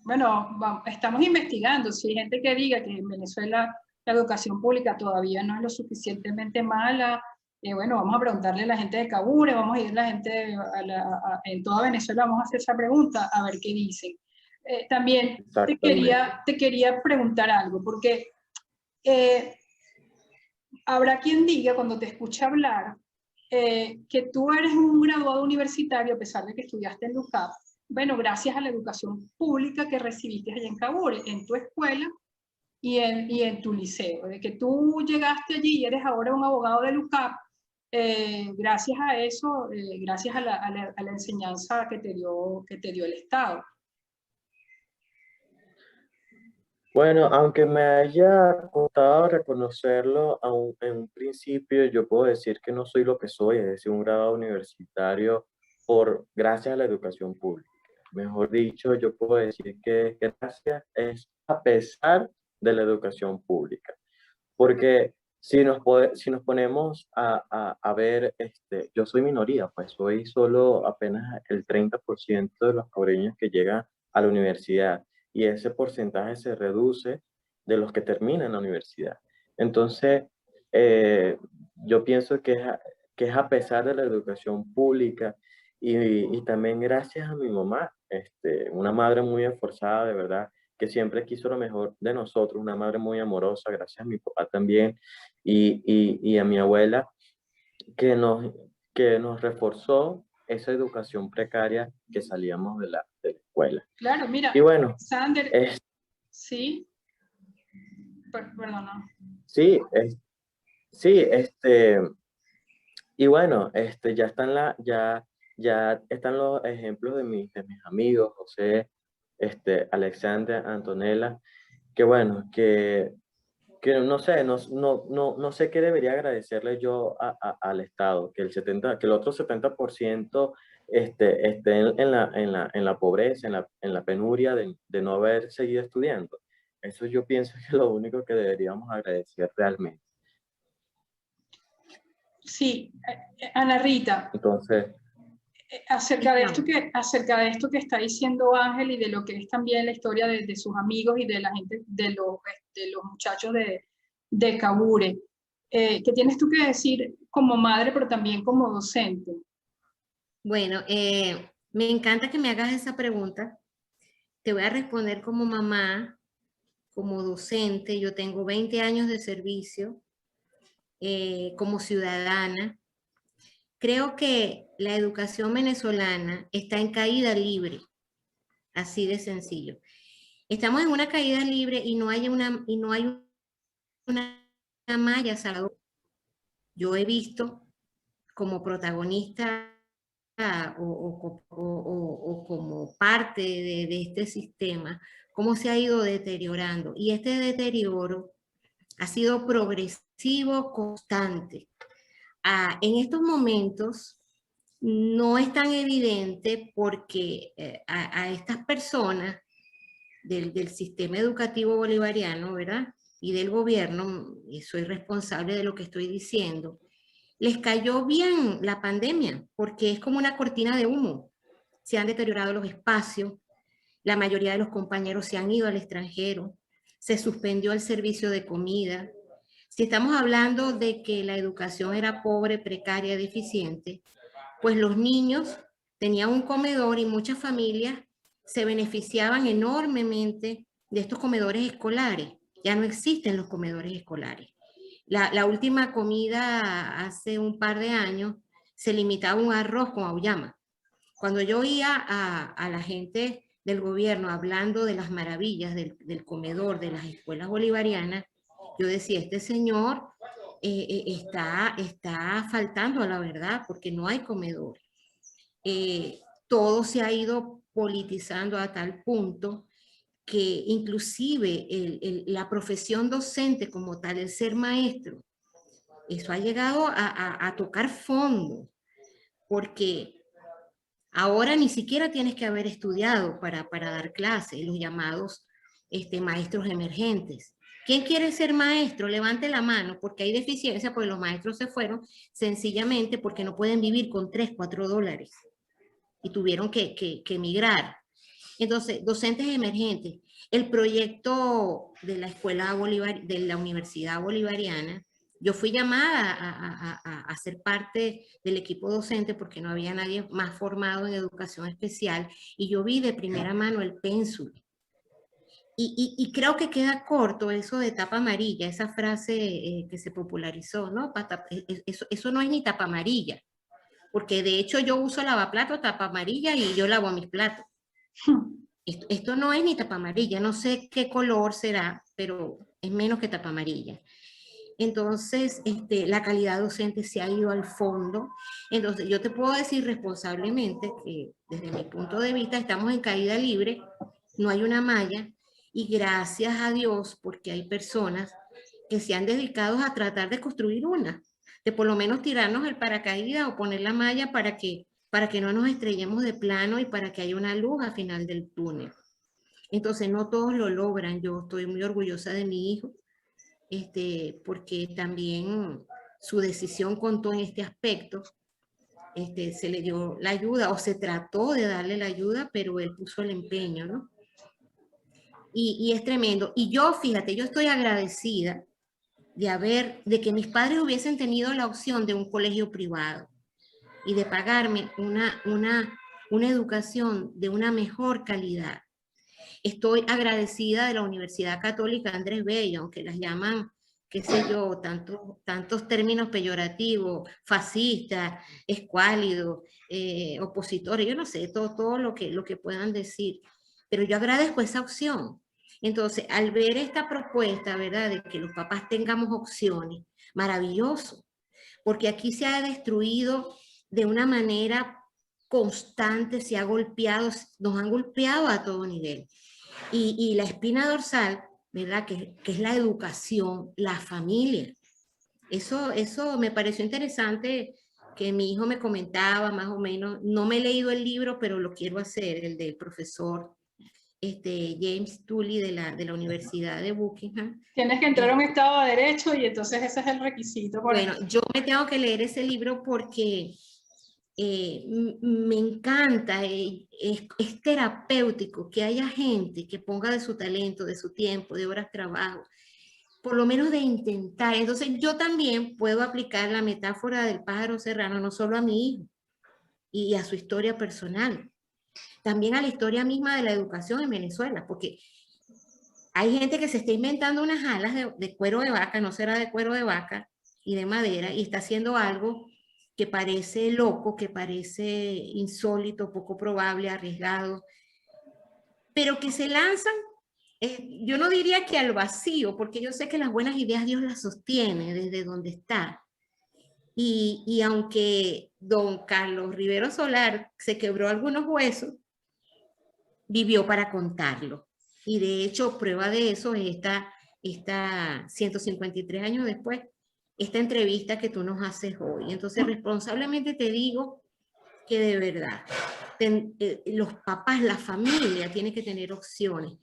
bueno, estamos investigando. Si hay gente que diga que en Venezuela la educación pública todavía no es lo suficientemente mala, bueno, vamos a preguntarle a la gente de Cabure, vamos a ir a la gente en toda Venezuela, vamos a hacer esa pregunta, a ver qué dicen. También Exactamente. te quería preguntar algo, porque habrá quien diga cuando te escucha hablar que tú eres un graduado universitario a pesar de que estudiaste en LUCAP, bueno, gracias a la educación pública que recibiste allá en Cabure, en tu escuela y en tu liceo, de que tú llegaste allí y eres ahora un abogado de LUCAP, gracias a eso, gracias a la enseñanza que te dio el Estado. Bueno, aunque me haya costado reconocerlo en un principio, yo puedo decir que no soy lo que soy, es decir, un graduado universitario gracias a la educación pública. Mejor dicho, yo puedo decir que gracias es a pesar de la educación pública. Porque si nos ponemos a ver, yo soy minoría, pues soy solo apenas el 30% de los cabreños que llegan a la universidad y ese porcentaje se reduce de los que terminan la universidad. Entonces, yo pienso que es a pesar de la educación pública y también gracias a mi mamá, una madre muy esforzada, de verdad, que siempre quiso lo mejor de nosotros, una madre muy amorosa, gracias a mi papá también, y a mi abuela, que nos reforzó esa educación precaria que salíamos de la escuela. Claro, mira, Y bueno, Sander, sí, perdona. sí, sí, y bueno, ya están los ejemplos de mis amigos, José, Alexander, Antonella, que bueno, que no sé, no sé qué debería agradecerle yo al Estado, que el otro 70% esté en la pobreza, en la penuria de no haber seguido estudiando. Eso yo pienso que es lo único que deberíamos agradecer realmente. Sí, Ana Rita, Entonces, acerca de esto que está diciendo Ángel y de lo que es también la historia de sus amigos y de la gente, de los muchachos de Cabure, ¿qué tienes tú que decir como madre, pero también como docente? Bueno, me encanta que me hagas esa pregunta. Te voy a responder como mamá, como docente. Yo tengo 20 años de servicio como ciudadana. Creo que la educación venezolana está en caída libre. así de sencillo. Estamos en una caída libre y no hay una malla salvadora. Yo he visto como protagonista o como parte de este sistema cómo se ha ido deteriorando. Y este deterioro ha sido progresivo, constante. En estos momentos no es tan evidente porque a estas personas del sistema educativo bolivariano, ¿verdad? Y del gobierno, y soy responsable de lo que estoy diciendo, les cayó bien la pandemia, porque es como una cortina de humo. Se han deteriorado los espacios, la mayoría de los compañeros se han ido al extranjero, se suspendió el servicio de comida. Si estamos hablando de que la educación era pobre, precaria, deficiente, pues los niños tenían un comedor y muchas familias se beneficiaban enormemente de estos comedores escolares. Ya no existen los comedores escolares. La última comida hace un par de años se limitaba a un arroz con auyama. Cuando yo oía a la gente del gobierno hablando de las maravillas del comedor de las escuelas bolivarianas, yo decía, este señor está faltando a la verdad porque no hay comedor. Todo se ha ido politizando a tal punto que inclusive la profesión docente como tal, el ser maestro, eso ha llegado a tocar fondo, porque ahora ni siquiera tienes que haber estudiado para dar clases, los llamados maestros emergentes. ¿Quién quiere ser maestro? Levante la mano, porque hay deficiencia, porque los maestros se fueron sencillamente porque no pueden vivir con 3, 4 dólares y tuvieron que emigrar. Entonces, docentes emergentes. El proyecto de la de la Universidad Bolivariana, yo fui llamada a ser parte del equipo docente porque no había nadie más formado en educación especial y yo vi de primera mano el pénsul. Y creo que queda corto eso de tapa amarilla, esa frase que se popularizó, ¿no? Eso no es ni tapa amarilla, porque de hecho yo uso lavaplatos, tapa amarilla y yo lavo mis platos. Esto no es ni tapa amarilla, no sé qué color será, pero es menos que tapa amarilla. Entonces, la calidad docente se ha ido al fondo. Entonces, yo te puedo decir responsablemente que desde mi punto de vista estamos en caída libre, no hay una malla, y gracias a Dios porque hay personas que se han dedicado a tratar de construir una, de por lo menos tirarnos el paracaídas o poner la malla para que no nos estrellemos de plano y para que haya una luz al final del túnel. Entonces, no todos lo logran. Yo estoy muy orgullosa de mi hijo, porque también su decisión contó en este aspecto. Se le dio la ayuda o se trató de darle la ayuda, pero él puso el empeño, ¿no? Y es tremendo. Y yo, fíjate, yo estoy agradecida de que mis padres hubiesen tenido la opción de un colegio privado y de pagarme una educación de una mejor calidad. Estoy agradecida de la Universidad Católica Andrés Bello, aunque las llaman, qué sé yo, tantos términos peyorativos, fascistas, escuálidos, opositores, yo no sé, todo lo que puedan decir. Pero yo agradezco esa opción. Entonces, al ver esta propuesta, ¿verdad?, de que los papás tengamos opciones, maravilloso, porque aquí se ha destruido de una manera constante, se ha golpeado, nos han golpeado a todo nivel. Y la espina dorsal, ¿verdad?, que es la educación, la familia. Eso me pareció interesante que mi hijo me comentaba más o menos. No me he leído el libro, pero lo quiero hacer, el del profesor James Tully de la Universidad de Buckingham. Tienes que entrar a un Estado de Derecho y entonces ese es el requisito. Bueno, yo me tengo que leer ese libro porque me encanta, es terapéutico que haya gente que ponga de su talento, de su tiempo, de horas de trabajo, por lo menos de intentar. Entonces yo también puedo aplicar la metáfora del pájaro serrano no solo a mi hijo y a su historia personal, también a la historia misma de la educación en Venezuela, porque hay gente que se está inventando unas alas de cuero de vaca, no será de cuero de vaca y de madera, y está haciendo algo que parece loco, que parece insólito, poco probable, arriesgado. pero que se lanzan, yo no diría que al vacío, porque yo sé que las buenas ideas Dios las sostiene desde donde está. Y aunque don Carlos Rivero Solar se quebró algunos huesos, vivió para contarlo. Y de hecho, prueba de eso es esta 153 años después, esta entrevista que tú nos haces hoy. Entonces, responsablemente te digo que de verdad, los papás, la familia, tiene que tener opciones.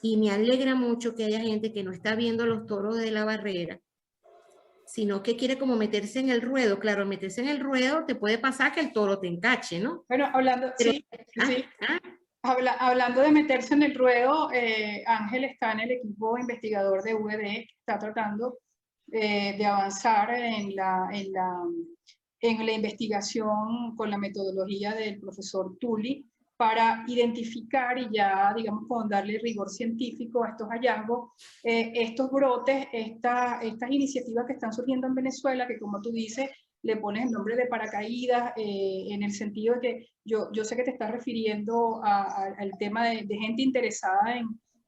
Y me alegra mucho que haya gente que no está viendo los toros de la barrera, sino que quiere como meterse en el ruedo. Claro, meterse en el ruedo te puede pasar que el toro te encache, ¿no? Bueno, hablando, Pero, sí, sí. Hablando de meterse en el ruedo, Ángel está en el equipo investigador de UED, que está tratando de avanzar en la investigación con la metodología del profesor Tully para identificar y ya, digamos, con darle rigor científico a estos hallazgos, estos brotes, estas iniciativas que están surgiendo en Venezuela, que como tú dices, le pones el nombre de paracaídas, en el sentido de que yo sé que te estás refiriendo al tema de gente interesada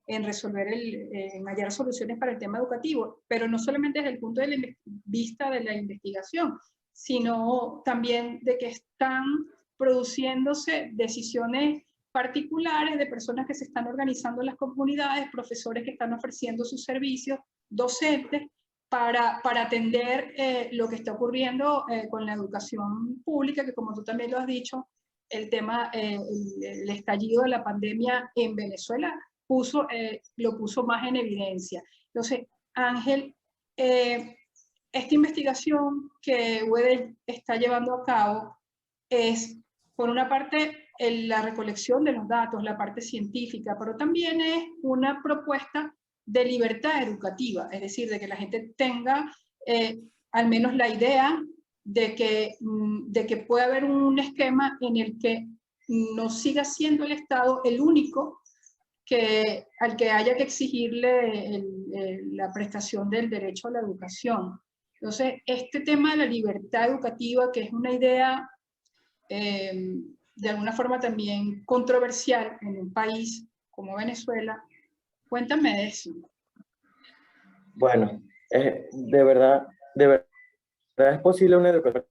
en resolver, en hallar soluciones para el tema educativo, pero no solamente desde el punto de vista de la investigación, sino también de que están produciéndose decisiones particulares de personas que se están organizando en las comunidades, profesores que están ofreciendo sus servicios, docentes, para atender lo que está ocurriendo con la educación pública, que como tú también lo has dicho, el tema, el estallido de la pandemia en Venezuela lo puso más en evidencia. Entonces, Ángel, esta investigación que UED está llevando a cabo es, por una parte, la recolección de los datos, la parte científica, pero también es una propuesta de libertad educativa, es decir, de que la gente tenga al menos la idea de que puede haber un esquema en el que no siga siendo el Estado el único al que haya que exigirle la prestación del derecho a la educación. Entonces, este tema de la libertad educativa, que es una idea de alguna forma también controversial en un país como Venezuela, cuéntame de eso. Bueno, de verdad es posible una educación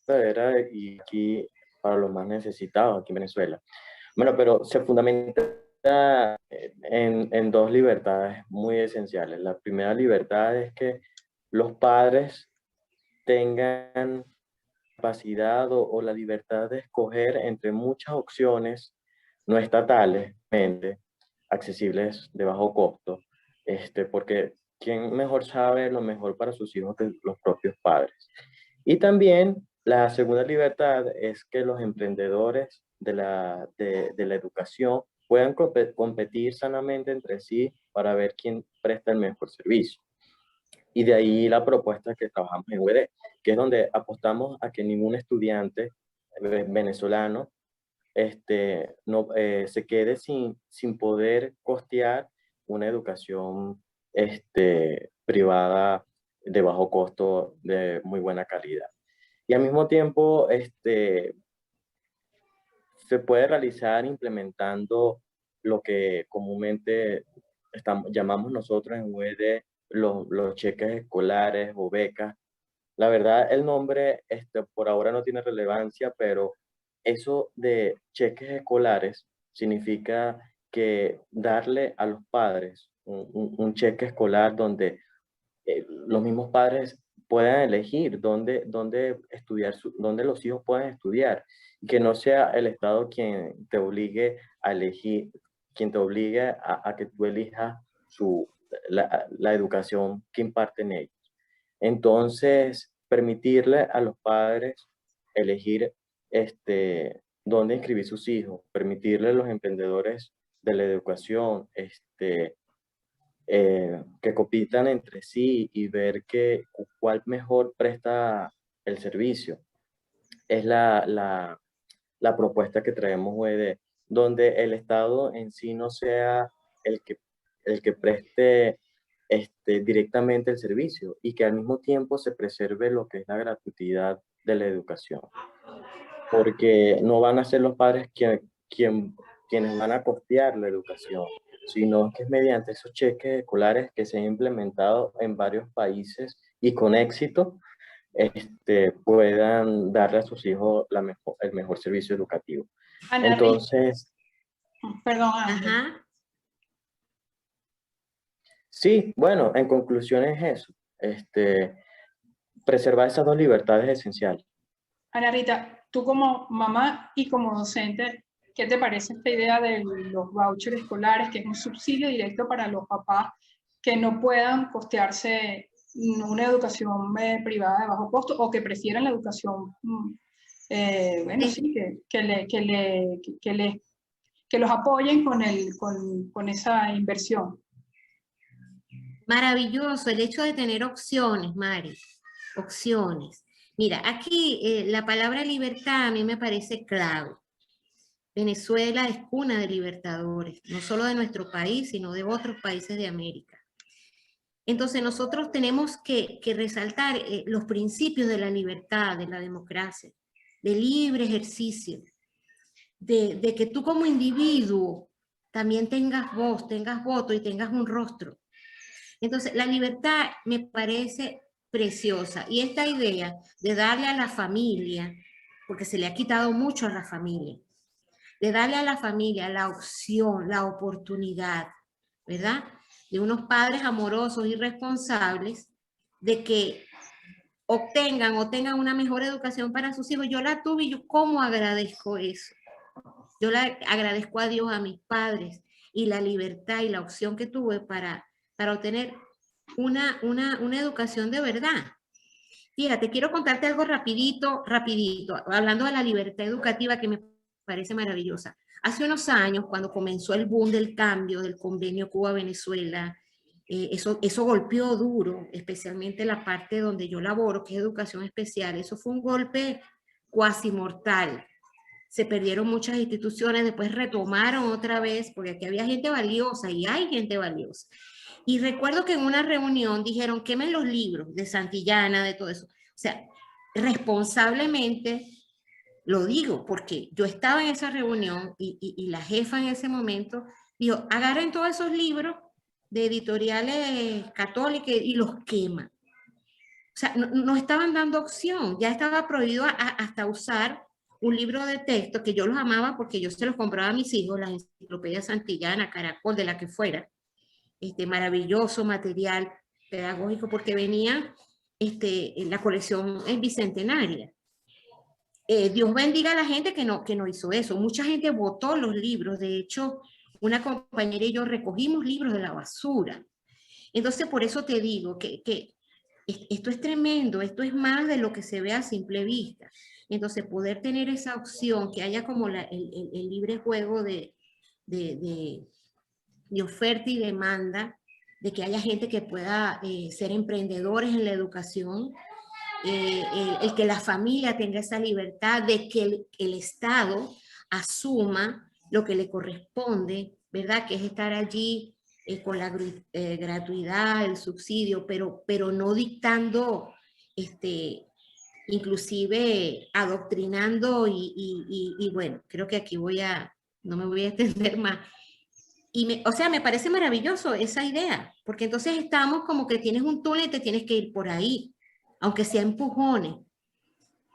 verdadera y aquí para los más necesitados aquí en Venezuela. Bueno, pero se fundamenta en dos libertades muy esenciales. La primera libertad es que los padres tengan capacidad o la libertad de escoger entre muchas opciones no estatales, accesibles de bajo costo, porque ¿quién mejor sabe lo mejor para sus hijos que los propios padres? Y también la segunda libertad es que los emprendedores de la educación puedan competir sanamente entre sí para ver quién presta el mejor servicio. Y de ahí la propuesta que trabajamos en UED, que es donde apostamos a que ningún estudiante venezolano no, se quede sin poder costear una educación privada de bajo costo, de muy buena calidad. Y al mismo tiempo se puede realizar implementando lo que comúnmente llamamos nosotros en UED los cheques escolares o becas. La verdad, el nombre por ahora no tiene relevancia, pero eso de cheques escolares significa que darle a los padres un cheque escolar donde los mismos padres puedan elegir dónde estudiar, dónde los hijos puedan estudiar, y que no sea el Estado quien te obligue a elegir, quien te obligue a que tú elijas la educación que imparten ellos. Entonces, permitirle a los padres elegir dónde inscribir sus hijos, permitirle a los emprendedores de la educación que compitan entre sí y ver cuál mejor presta el servicio. Es la propuesta que traemos UED, donde el Estado en sí no sea el que preste directamente el servicio y que al mismo tiempo se preserve lo que es la gratuidad de la educación. Porque no van a ser los padres quien quienes van a costear la educación, sino que es mediante esos cheques escolares que se han implementado en varios países y con éxito, puedan darle a sus hijos el mejor servicio educativo. Ana Rita, Entonces, perdón, Ángel. Ajá. sí, bueno, en conclusión es eso, preservar esas dos libertades es esencial. Ana Rita, tú como mamá y como docente, ¿qué te parece esta idea de los vouchers escolares, que es un subsidio directo para los papás que no puedan costearse una educación privada de bajo costo o que prefieran la educación, bueno, sí, que los apoyen con esa inversión? Maravilloso el hecho de tener opciones, Mari, opciones. Mira, aquí la palabra libertad a mí me parece clave. Venezuela es cuna de libertadores, no solo de nuestro país, sino de otros países de América. Entonces nosotros tenemos que resaltar los principios de la libertad, de la democracia, de libre ejercicio, de que tú como individuo también tengas voz, tengas voto y tengas un rostro. Entonces, la libertad me parece preciosa. Y esta idea de darle a la familia, porque se le ha quitado mucho a la familia, de darle a la familia la opción, la oportunidad, ¿verdad? De unos padres amorosos y responsables de que obtengan o tengan una mejor educación para sus hijos. Yo la tuve y yo cómo agradezco eso. Yo le agradezco a Dios, a mis padres, y la libertad y la opción que tuve para obtener una educación de verdad. Fíjate, quiero contarte algo rapidito, hablando de la libertad educativa que me parece maravillosa. Hace unos años, cuando comenzó el boom del cambio del convenio Cuba-Venezuela, eso golpeó duro, especialmente la parte donde yo laboro, que es educación especial. Eso fue un golpe cuasi mortal. Se perdieron muchas instituciones, después retomaron otra vez, porque aquí había gente valiosa y hay gente valiosa. Y recuerdo que en una reunión dijeron, quemen los libros de Santillana, de todo eso. O sea, responsablemente lo digo, porque yo estaba en esa reunión y la jefa en ese momento dijo, agarren todos esos libros de editoriales católicas y los queman. O sea, no estaban dando opción, ya estaba prohibido hasta usar un libro de texto que yo los amaba porque yo se los compraba a mis hijos, la enciclopedia Santillana, Caracol, de la que fuera, maravilloso material pedagógico porque venía en la colección bicentenaria. Dios bendiga a la gente que no hizo eso. Mucha gente botó los libros. De hecho, una compañera y yo recogimos libros de la basura. Entonces, por eso te digo que esto es tremendo, esto es más de lo que se ve a simple vista. Entonces, poder tener esa opción, que haya como el libre juego de oferta y demanda, de que haya gente que pueda ser emprendedores en la educación, el que la familia tenga esa libertad de que el Estado asuma lo que le corresponde, ¿verdad? Que es estar allí con la gratuidad, el subsidio, pero no dictando, inclusive adoctrinando y bueno, creo que aquí no me voy a extender más. O sea, me parece maravilloso esa idea, porque entonces estamos como que tienes un túnel y te tienes que ir por ahí, aunque sea empujones,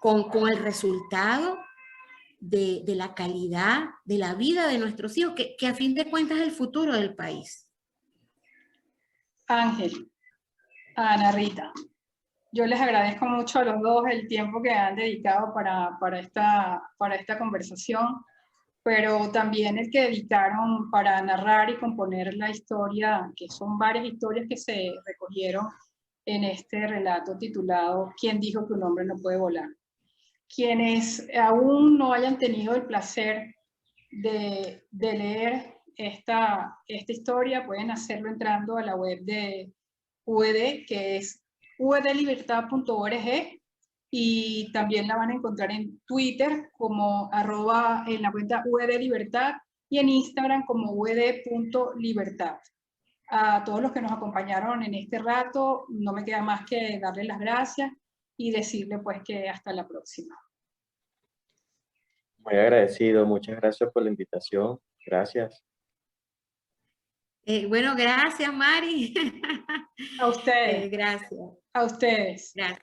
con el resultado de la calidad de la vida de nuestros hijos, que a fin de cuentas es el futuro del país. Ángel, Ana Rita, yo les agradezco mucho a los dos el tiempo que han dedicado para esta conversación, pero también el que dedicaron para narrar y componer la historia, que son varias historias que se recogieron en este relato titulado ¿Quién dijo que un hombre no puede volar? Quienes aún no hayan tenido el placer de leer esta historia pueden hacerlo entrando a la web de UED, que es uedlibertad.org, y también la van a encontrar en Twitter como @ en la cuenta uedlibertad y en Instagram como ued.libertad. A todos los que nos acompañaron en este rato, no me queda más que darles las gracias y decirle pues que hasta la próxima. Muy agradecido, muchas gracias por la invitación. Gracias. Bueno, gracias, Mari. A ustedes. Gracias. A ustedes. Gracias.